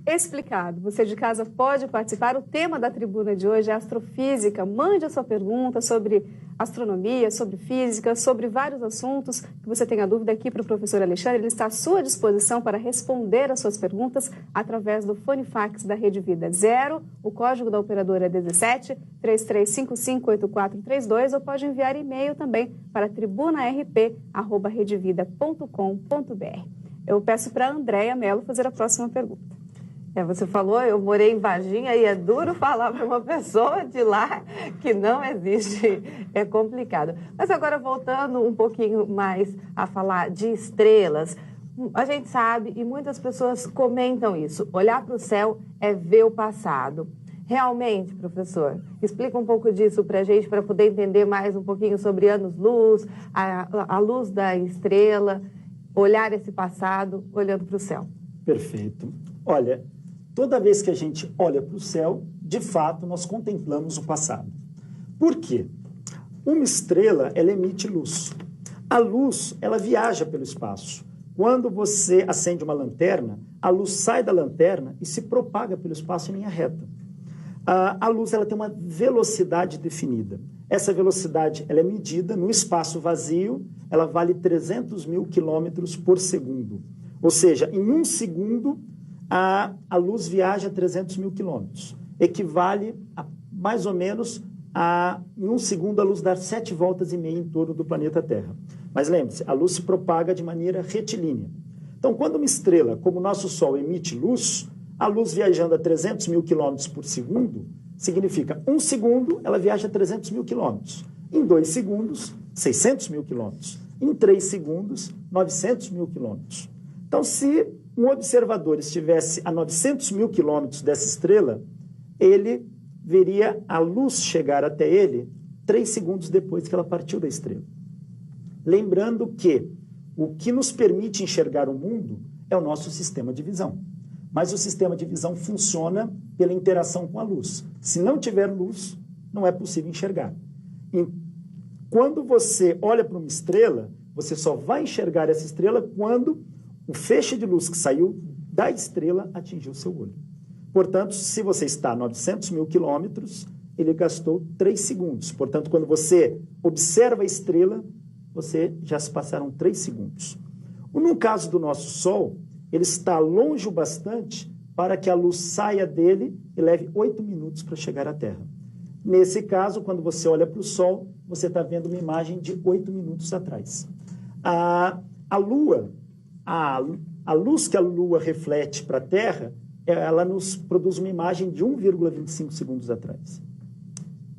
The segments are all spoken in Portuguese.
explicado. Você de casa pode participar. O tema da tribuna de hoje é astrofísica. Mande a sua pergunta sobre astronomia, sobre física, sobre vários assuntos que você tenha dúvida aqui para o professor Alexandre. Ele está à sua disposição para responder as suas perguntas através do fone fax da Rede Vida 0, o código da operadora é 17 33558432, ou pode enviar e-mail também para tribunarp@redevida.com.br. Eu peço para a Andréia Mello fazer a próxima pergunta. Você falou, eu morei em Varginha e é duro falar para uma pessoa de lá que não existe, é complicado. Mas agora, voltando um pouquinho mais a falar de estrelas, a gente sabe, e muitas pessoas comentam isso, olhar para o céu é ver o passado. Realmente, professor, explica um pouco disso para a gente, para poder entender mais um pouquinho sobre anos-luz, a luz da estrela, olhar esse passado olhando para o céu. Perfeito. Olha, toda vez que a gente olha para o céu, de fato, nós contemplamos o passado. Por quê? Uma estrela, ela emite luz. A luz, ela viaja pelo espaço. Quando você acende uma lanterna, a luz sai da lanterna e se propaga pelo espaço em linha reta. A luz, ela tem uma velocidade definida. Essa velocidade, ela é medida no espaço vazio, ela vale 300 mil quilômetros por segundo. Ou seja, em um segundo, a luz viaja 300 mil quilômetros. Equivale a, mais ou menos, em um segundo, a luz dar 7,5 voltas em torno do planeta Terra. Mas lembre-se, a luz se propaga de maneira retilínea. Então, quando uma estrela, como o nosso Sol, emite luz, a luz viajando a 300 mil quilômetros por segundo, significa, um segundo, ela viaja 300 mil quilômetros. Em 2 segundos, 600 mil quilômetros. Em 3 segundos, 900 mil quilômetros. Então, se um observador estivesse a 900 mil quilômetros dessa estrela, ele veria a luz chegar até ele 3 segundos depois que ela partiu da estrela. Lembrando que o que nos permite enxergar o mundo é o nosso sistema de visão. Mas o sistema de visão funciona pela interação com a luz. Se não tiver luz, não é possível enxergar. E quando você olha para uma estrela, você só vai enxergar essa estrela quando o feixe de luz que saiu da estrela atingiu o seu olho. Portanto, se você está a 900 mil quilômetros, ele gastou 3 segundos. Portanto, quando você observa a estrela, você já se passaram 3 segundos. No caso do nosso Sol, ele está longe o bastante para que a luz saia dele e leve 8 minutos para chegar à Terra. Nesse caso, quando você olha para o Sol, você está vendo uma imagem de 8 minutos atrás. A Lua, a luz que a Lua reflete para a Terra, ela nos produz uma imagem de 1,25 segundos atrás.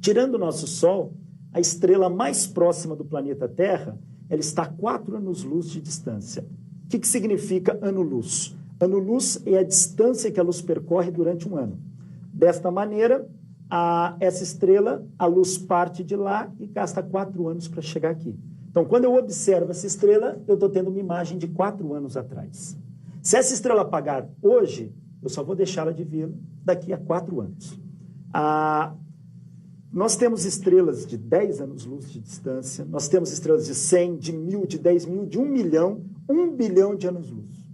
Tirando o nosso Sol, a estrela mais próxima do planeta Terra, ela está a 4 anos-luz de distância. O que significa ano-luz? Ano-luz é a distância que a luz percorre durante um ano. Desta maneira, essa estrela, a luz parte de lá e gasta 4 anos para chegar aqui. Então, quando eu observo essa estrela, eu estou tendo uma imagem de 4 anos atrás. Se essa estrela apagar hoje, eu só vou deixá-la de vê-la daqui a 4 anos. Nós temos estrelas de 10 anos-luz de distância, nós temos estrelas de 100, de 1.000, de 10 mil, de 1 milhão, 1 bilhão de anos-luz.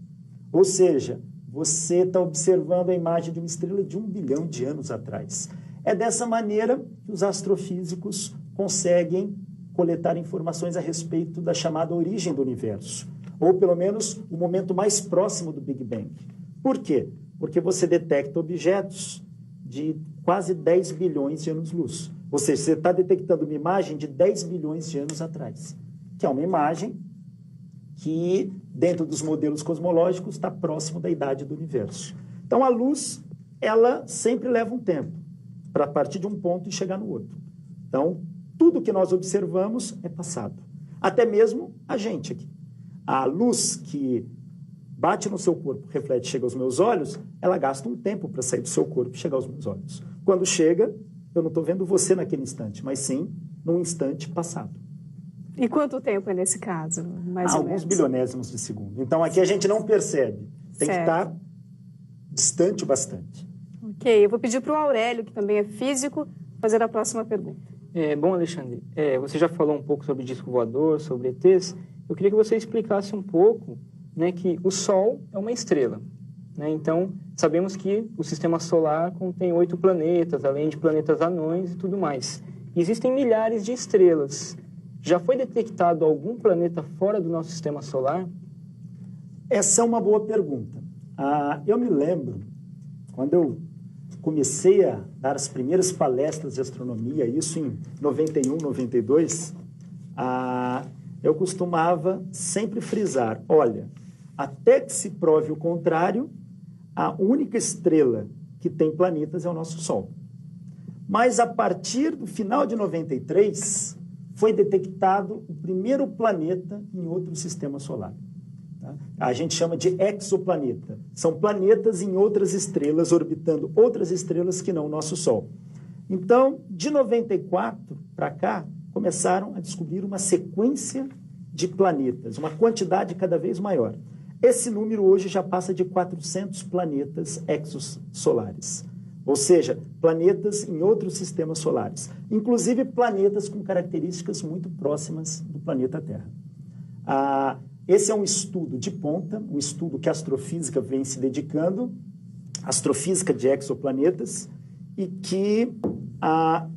Ou seja, você está observando a imagem de uma estrela de 1 bilhão de anos atrás. É dessa maneira que os astrofísicos conseguem coletar informações a respeito da chamada origem do universo, ou pelo menos o momento mais próximo do Big Bang. Por quê? Porque você detecta objetos de quase 10 bilhões de anos-luz. Ou seja, você está detectando uma imagem de 10 bilhões de anos atrás, que é uma imagem que, dentro dos modelos cosmológicos, está próximo da idade do universo. Então, a luz, ela sempre leva um tempo para partir de um ponto e chegar no outro. Então, tudo que nós observamos é passado. Até mesmo a gente aqui. A luz que bate no seu corpo, reflete, chega aos meus olhos, ela gasta um tempo para sair do seu corpo e chegar aos meus olhos. Quando chega, eu não estou vendo você naquele instante, mas sim num instante passado. E quanto tempo é nesse caso, mais ou menos? Alguns bilionésimos de segundo. Então, aqui a gente não percebe. Tem que estar distante bastante. Ok, eu vou pedir para o Aurélio, que também é físico, fazer a próxima pergunta. Bom, Alexandre, você já falou um pouco sobre disco voador, sobre ETs. Eu queria que você explicasse um pouco, né, que o Sol é uma estrela. né? Então, sabemos que o sistema solar contém 8 planetas, além de planetas anões e tudo mais. Existem milhares de estrelas. Já foi detectado algum planeta fora do nosso sistema solar? Essa é uma boa pergunta. Eu me lembro, quando eu comecei a dar as primeiras palestras de astronomia, isso em 91, 92, eu costumava sempre frisar, olha, até que se prove o contrário, a única estrela que tem planetas é o nosso Sol. Mas a partir do final de 93, foi detectado o primeiro planeta em outro sistema solar. Tá? A gente chama de exoplaneta. São planetas em outras estrelas, orbitando outras estrelas que não o nosso Sol. Então, de 94 para cá, começaram a descobrir uma sequência de planetas, uma quantidade cada vez maior. Esse número hoje já passa de 400 planetas exosolares. Ou seja, planetas em outros sistemas solares. Inclusive planetas com características muito próximas do planeta Terra. Esse é um estudo de ponta, um estudo que a astrofísica vem se dedicando, astrofísica de exoplanetas, e que a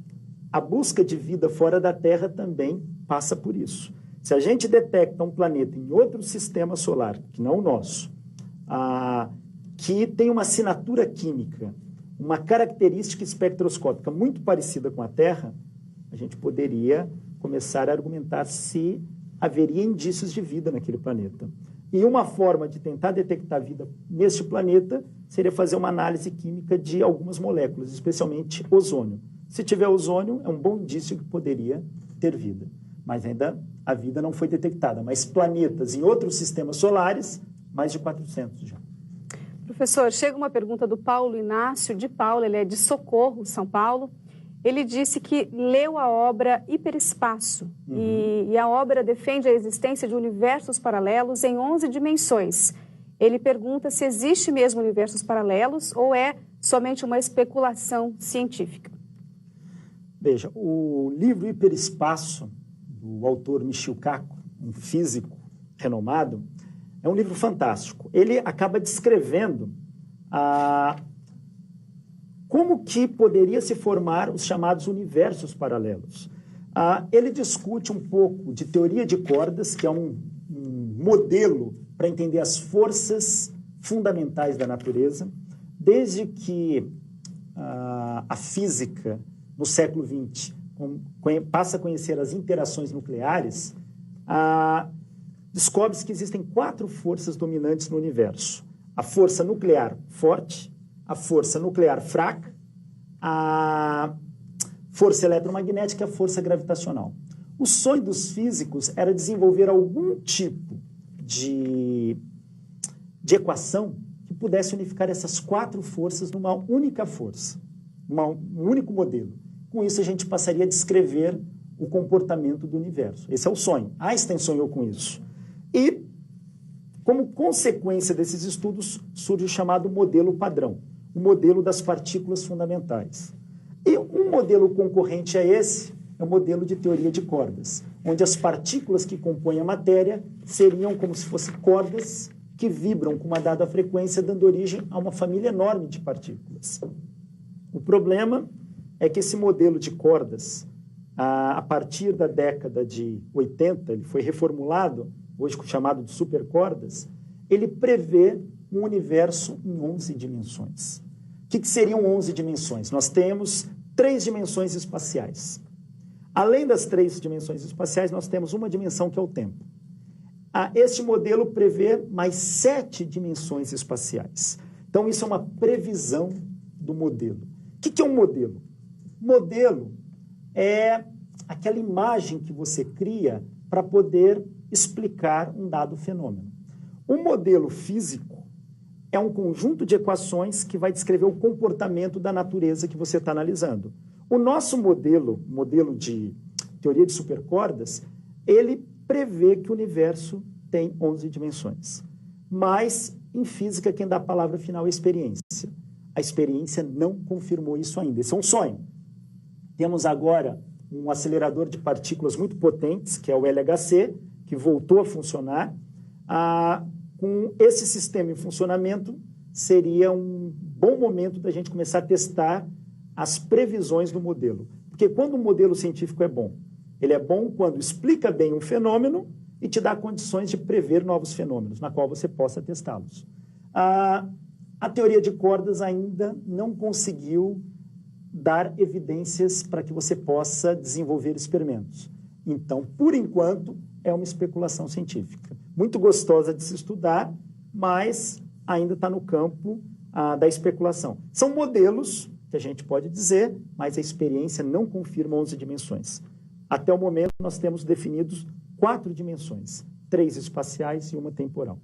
busca de vida fora da Terra também passa por isso. Se a gente detecta um planeta em outro sistema solar, que não o nosso, que tem uma assinatura química, uma característica espectroscópica muito parecida com a Terra, a gente poderia começar a argumentar se haveria indícios de vida naquele planeta. E uma forma de tentar detectar vida neste planeta seria fazer uma análise química de algumas moléculas, especialmente ozônio. Se tiver ozônio, é um bom indício que poderia ter vida. Mas ainda a vida não foi detectada. Mas planetas em outros sistemas solares, mais de 400 já. Professor, chega uma pergunta do Paulo Inácio de Paula, ele é de Socorro, São Paulo. Ele disse que leu a obra Hiperespaço e a obra defende a existência de universos paralelos em 11 dimensões. Ele pergunta se existe mesmo universos paralelos ou é somente uma especulação científica. Veja, o livro Hiperespaço, do autor Michio Kaku, um físico renomado, é um livro fantástico. Ele acaba descrevendo como que poderia se formar os chamados universos paralelos. Ele discute um pouco de teoria de cordas, que é um modelo para entender as forças fundamentais da natureza, desde que a física, no século XX, passa a conhecer as interações nucleares, descobre-se que existem 4 forças dominantes no universo. A força nuclear forte, a força nuclear fraca, a força eletromagnética e a força gravitacional. O sonho dos físicos era desenvolver algum tipo de equação que pudesse unificar essas 4 forças numa única força, um único modelo. Com isso, a gente passaria a descrever o comportamento do universo. Esse é o sonho. Einstein sonhou com isso. E, como consequência desses estudos, surge o chamado modelo padrão, o modelo das partículas fundamentais. E um modelo concorrente a esse é o modelo de teoria de cordas, onde as partículas que compõem a matéria seriam como se fossem cordas que vibram com uma dada frequência, dando origem a uma família enorme de partículas. O problema é que esse modelo de cordas, a partir da década de 80, ele foi reformulado, hoje chamado de supercordas, ele prevê um universo em 11 dimensões. O que seriam 11 dimensões? Nós temos 3 dimensões espaciais. Além das 3 dimensões espaciais, nós temos uma dimensão que é o tempo. Este modelo prevê mais 7 dimensões espaciais. Então, isso é uma previsão do modelo. O que é um modelo? Modelo é aquela imagem que você cria para poder explicar um dado fenômeno. Um modelo físico é um conjunto de equações que vai descrever o comportamento da natureza que você está analisando. O nosso modelo de teoria de supercordas, ele prevê que o universo tem 11 dimensões. Mas, em física, quem dá a palavra final é a experiência. A experiência não confirmou isso ainda. Esse é um sonho. Temos agora um acelerador de partículas muito potentes, que é o LHC, que voltou a funcionar. Com esse sistema em funcionamento, seria um bom momento da gente começar a testar as previsões do modelo. Porque quando um modelo científico é bom? Ele é bom quando explica bem um fenômeno e te dá condições de prever novos fenômenos, na qual você possa testá-los. A teoria de cordas ainda não conseguiu dar evidências para que você possa desenvolver experimentos. Então, por enquanto, é uma especulação científica. Muito gostosa de se estudar, mas ainda está no campo da especulação. São modelos que a gente pode dizer, mas a experiência não confirma 11 dimensões. Até o momento, nós temos definidos 4 dimensões, 3 espaciais e 1 temporal.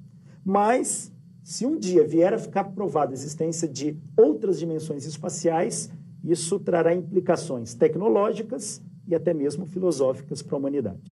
Mas, se um dia vier a ficar provada a existência de outras dimensões espaciais, isso trará implicações tecnológicas e até mesmo filosóficas para a humanidade.